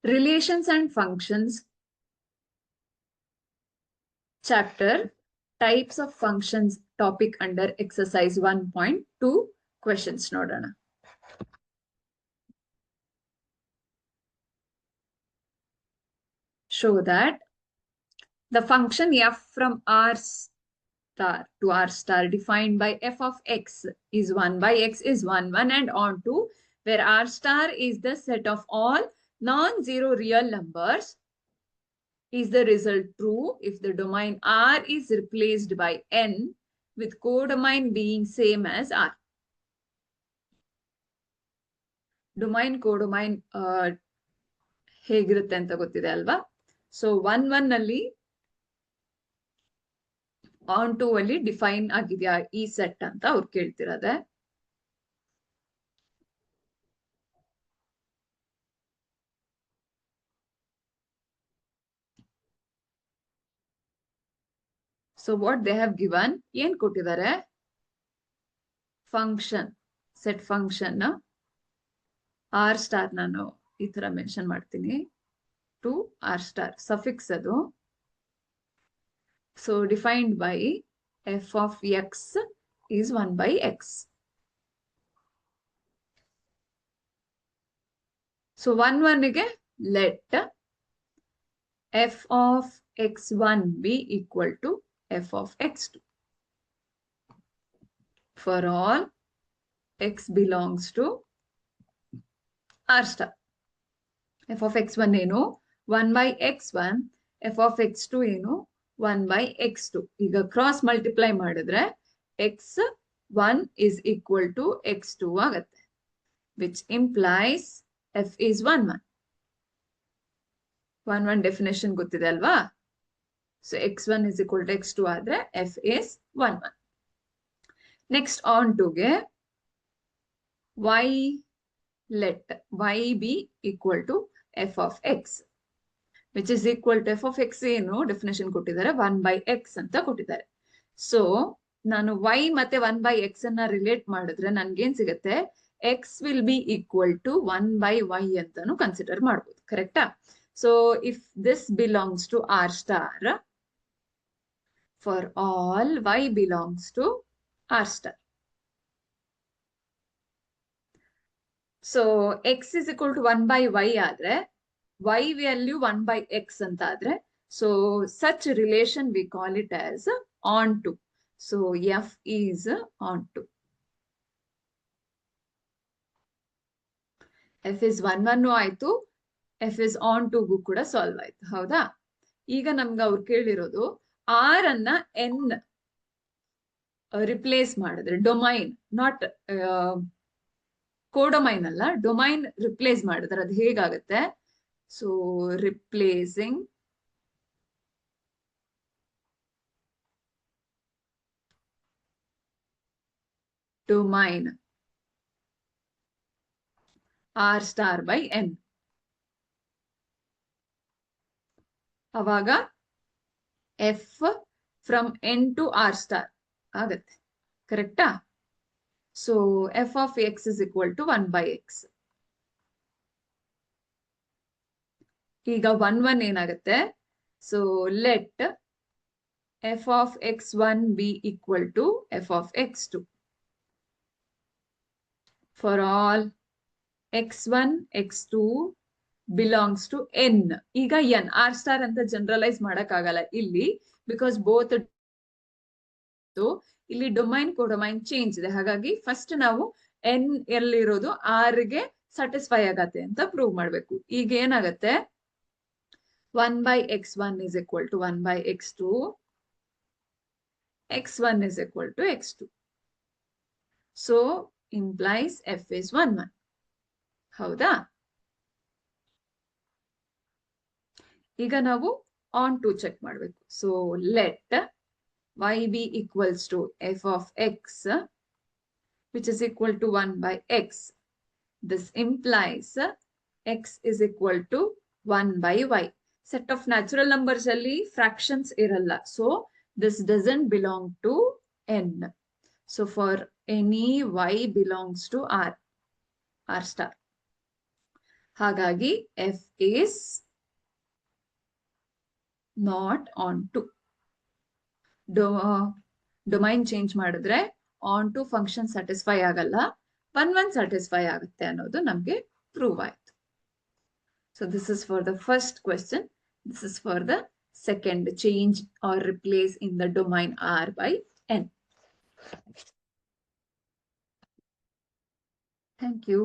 Relations and functions chapter, types of functions topic under exercise 1.2 questions nodana. Show that the function f from r star to r star defined by f of x is 1 by x is 1 1 and on to, where r star is the set of all non-zero real numbers. Is the result true if the domain R is replaced by N with codomain being same as R? Domain codomain ಹೇಗಿರುತ್ತೆ ಅಂತ ಗೊತ್ತಿದೆ ಅಲ್ವಾ? So 1 ನಲ್ಲಿ on 2 ಅಲ್ಲಿ define ಆಗಿದೆಯಾ ಈ set ಅಂತ ಅವ್ರು ಕೇಳ್ತಿರೋದೆ. So what they have given, ಏನ್ ಕೊಟ್ಟಿದ್ದಾರೆ? Function, set function r star ನಾನು ಈ ತರ ಮೆನ್ಷನ್ ಮಾಡ್ತೀನಿ, ಟು ಆರ್ ಸ್ಟಾರ್ ಸಫಿಕ್ಸ್ ಅದು. So defined by f of x is 1 by x. So 1 ಗೆ let f of x1 be equal to f of x2 for all x belongs to r star. f of x1 ಏನು 1 by x1, f of x2 ಏನು 1 by x2. ಈಗ cross multiply ಮಾಡಿದ್ರೆ x1 is equal to x2 ಆಗುತ್ತೆ, which implies f is 1 1. 1 1 definition ಗೊತ್ತಿದೆ ಅಲ್ವಾ? So x1 is equal to x2 ಆದರೆ f is 1 1. Next on to ಗೆ y let y be equal to f of x, which is equal to f of x ಏನು definition ಕೊಟ್ಟಿದ್ದಾರೆ 1 by x ಅಂತ ಕೊಟ್ಟಿದ್ದಾರೆ. So ನಾನು y ಮತ್ತೆ 1 by x ಅನ್ನ relate ಮಾಡಿದ್ರೆ ನನ್ಗೇನ್ ಸಿಗುತ್ತೆ? x will be equal to 1 by y ಅಂತಾನು ಕನ್ಸಿಡರ್ ಮಾಡ್ಬೋದು, ಕರೆಕ್ಟಾ? So if this belongs to r star, for all y belongs to r star. So x is equal to 1 by y ಆದ್ರೆ y value 1 by x ಅಂತ ಆದ್ರೆ, so such relation we call it as onto. So f is onto. f is 1 1 ಆಯ್ತು, f is onto ಗೂ ಕೂಡ solve ಆಯ್ತು, ಹೌದಾ? ಈಗ ನಮ್ಗೆ ಅವ್ರು ಕೇಳಿರೋದು r ಅನ್ನ n ರಿಪ್ಲೇಸ್ ಮಾಡಿದ್ರೆ, ಡೊಮೈನ್ ನಾಟ್ ಕೋಡೊಮೈನ್ ಅಲ್ಲ, ಡೊಮೈನ್ ರಿಪ್ಲೇಸ್ ಮಾಡಿದ್ರೆ ಅದು ಹೇಗಾಗುತ್ತೆ? So replacing domain r star by n. ಅವಾಗ f from n to r star ಆಗತ್ತೆ, ಕರೆಕ್ಟಾ? So f of x is equal to 1 by x. ಈಗ 1 1 ಏನಾಗುತ್ತೆ? So let f of x1 be equal to f of x2 for all x1 x2 belongs to n. ಈಗ n r star ಅಂತ generalise ಮಾಡಕ್ ಆಗಲ್ಲ ಇಲ್ಲಿ, because both ಇಲ್ಲಿ domain ಕೋಡೊಮೈನ್ change ಇದೆ. ಹಾಗಾಗಿ ಫಸ್ಟ್ ನಾವು n ಎಲ್ಲಿರೋದು r ಗೆ ಸ್ಯಾಟಿಸ್ಫೈ ಆಗತ್ತೆ ಅಂತ ಪ್ರೂವ್ ಮಾಡ್ಬೇಕು. ಈಗ ಏನಾಗತ್ತೆ? 1 by x1 is equal to 1 by x2, x1 is equal to x2. So implies f is 1 1. ಹೌದಾ? ಈಗ ನಾವು ಆನ್ ಟು ಚೆಕ್ ಮಾಡ್ಬೇಕು. So let y be equals to f of x, which is equal to 1 by x. This implies x is equal to 1 by y. Set of natural numbers ಅಲ್ಲಿ fractions ಇರಲ್ಲ. So this doesn't belong to n. So for any y belongs to r star. ಹಾಗಾಗಿ f is not onto. Domain change ಮಾಡಿದ್ರೆ onto function satisfy ಆಗಲ್ಲ, one satisfy ಆಗುತ್ತೆ ಅನ್ನೋದು ನಮ್ಗೆ prove ಆಯ್ತು. So this is for the first question. This is for the second, change or replace in the domain R by N. Thank you.